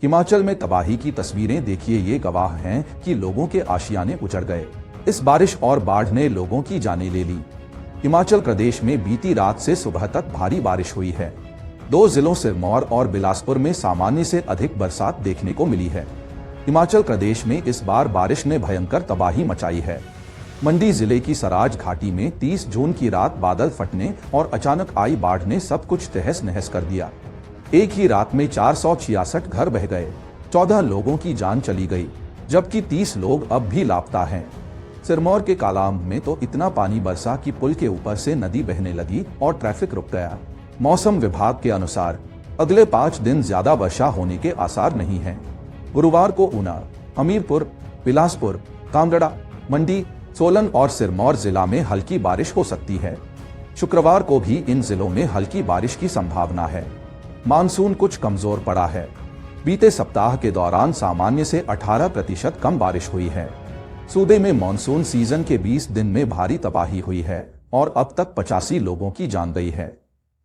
हिमाचल में तबाही की तस्वीरें देखिए, ये गवाह हैं कि लोगों के आशियाने उजड़ गए। इस बारिश और बाढ़ ने लोगों की जानें ले ली। हिमाचल प्रदेश में बीती रात से सुबह तक भारी बारिश हुई है। 2 जिलों सिरमौर और बिलासपुर में सामान्य से अधिक बरसात देखने को मिली है। हिमाचल प्रदेश में इस बार बारिश ने भयंकर तबाही मचाई है। मंडी जिले की सराज घाटी में 30 जून की रात बादल फटने और अचानक आई बाढ़ ने सब कुछ तहस नहस कर दिया। एक ही रात में 466 घर बह गए, 14 लोगों की जान चली गई, जबकि 30 लोग अब भी लापता हैं। सिरमौर के कालाम में तो इतना पानी बरसा कि पुल के ऊपर से नदी बहने लगी और ट्रैफिक रुक गया। मौसम विभाग के अनुसार अगले 5 दिन ज्यादा वर्षा होने के आसार नहीं हैं। गुरुवार को ऊना, हमीरपुर, बिलासपुर, कांगड़ा, मंडी, सोलन और सिरमौर जिला में हल्की बारिश हो सकती है। शुक्रवार को भी इन जिलों में हल्की बारिश की संभावना है। मानसून कुछ कमजोर पड़ा है। बीते सप्ताह के दौरान सामान्य से 18% कम बारिश हुई है। सूबे में मानसून सीजन के 20 दिन में भारी तबाही हुई है और अब तक 85 लोगों की जान गई है।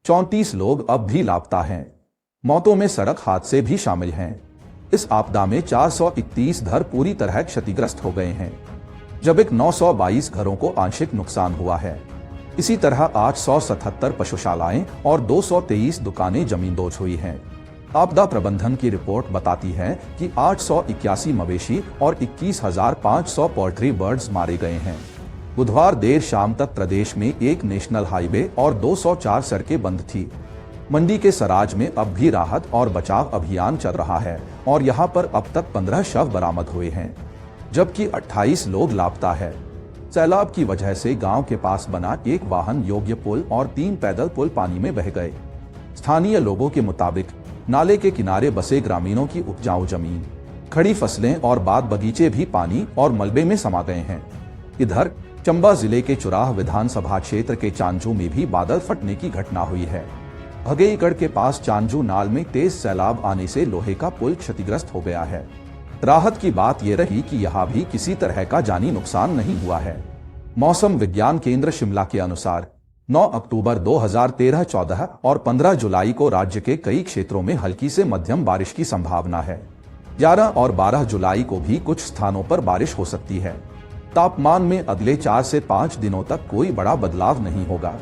34 लोग अब भी लापता हैं। मौतों में सड़क हादसे भी शामिल हैं। इस आपदा में 431 घर पूरी तरह क्षतिग्रस्त हो गए हैं, जब एक 922 घरों को आंशिक नुकसान हुआ है। इसी तरह 877 पशुशालाएं और 223 दुकानें जमींदोज हुई हैं। आपदा प्रबंधन की रिपोर्ट बताती है कि 881 मवेशी और 21,500 पोल्ट्री बर्ड्स मारे गए हैं। बुधवार देर शाम तक प्रदेश में एक नेशनल हाईवे और 204 सड़कें बंद थी। मंडी के सराज में अब भी राहत और बचाव अभियान चल रहा है और यहां पर अब तक 15 शव बरामद हुए हैं, जबकि 28 लोग लापता है। सैलाब की वजह से गांव के पास बना एक वाहन योग्य पुल और 3 पैदल पुल पानी में बह गए। स्थानीय लोगों के मुताबिक नाले के किनारे बसे ग्रामीणों की उपजाऊ जमीन, खड़ी फसलें और बाग बगीचे भी पानी और मलबे में समा गए हैं। इधर चंबा जिले के चुराह विधानसभा क्षेत्र के चांजू में भी बादल फटने की घटना हुई है। भगेईगढ़ के पास चांजू नाल में तेज सैलाब आने से लोहे का पुल क्षतिग्रस्त हो गया है। राहत की बात यह रही कि यहाँ भी किसी तरह का जानी नुकसान नहीं हुआ है। मौसम विज्ञान केंद्र शिमला के अनुसार 9 अक्टूबर 2013, 14 और 15 जुलाई को राज्य के कई क्षेत्रों में हल्की से मध्यम बारिश की संभावना है। 11 और 12 जुलाई को भी कुछ स्थानों पर बारिश हो सकती है। तापमान में अगले 4 से 5 दिनों तक कोई बड़ा बदलाव नहीं होगा।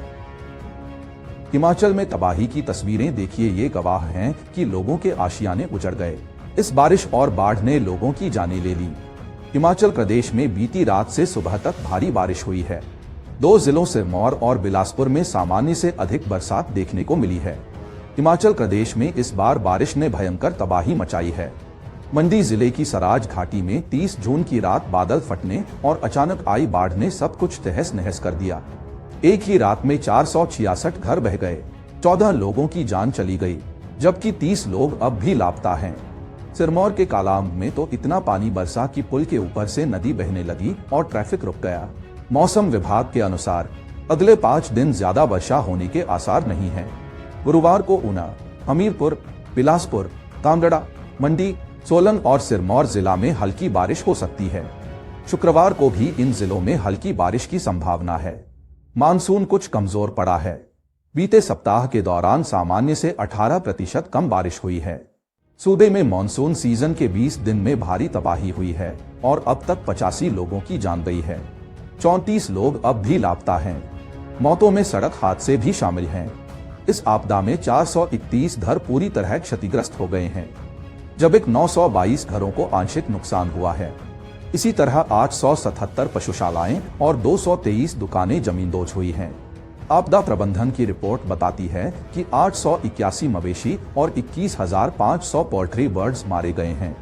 हिमाचल में तबाही की तस्वीरें देखिए, ये गवाह हैं कि लोगों के आशियाने उजड़ गए। इस बारिश और बाढ़ ने लोगों की जानें ले ली। हिमाचल प्रदेश में बीती रात से सुबह तक भारी बारिश हुई है। 2 जिलों सिरमौर और बिलासपुर में सामान्य से अधिक बरसात देखने को मिली है। हिमाचल प्रदेश में इस बार बारिश ने भयंकर तबाही मचाई है। मंडी जिले की सराज घाटी में 30 जून की रात बादल फटने और अचानक आई बाढ़ ने सब कुछ तहस नहस कर दिया। एक ही रात में 466 घर बह गए, 14 लोगों की जान चली गई, जबकि 30 लोग अब भी लापता हैं। सिरमौर के कालाम में तो इतना पानी बरसा कि पुल के ऊपर से नदी बहने लगी और ट्रैफिक रुक गया। मौसम विभाग के अनुसार अगले 5 दिन ज्यादा वर्षा होने के आसार नहीं हैं। गुरुवार को ऊना, हमीरपुर, बिलासपुर, कांगड़ा, मंडी, सोलन और सिरमौर जिला में हल्की बारिश हो सकती है। शुक्रवार को भी इन जिलों में हल्की बारिश की संभावना है। मानसून कुछ कमजोर पड़ा है। बीते सप्ताह के दौरान सामान्य से 18% कम बारिश हुई है। सूबे में मानसून सीजन के 20 दिन में भारी तबाही हुई है और अब तक 85 लोगों की जान गई है। 34 लोग अब भी लापता हैं। मौतों में सड़क हादसे भी शामिल हैं। इस आपदा में 431 घर पूरी तरह क्षतिग्रस्त हो गए हैं, जब एक 922 घरों को आंशिक नुकसान हुआ है। इसी तरह 877 पशुशालाएं और 223 दुकानें जमींदोज हुई हैं। आपदा प्रबंधन की रिपोर्ट बताती है कि 881 मवेशी और 21,500 पोल्ट्री बर्ड्स मारे गए हैं।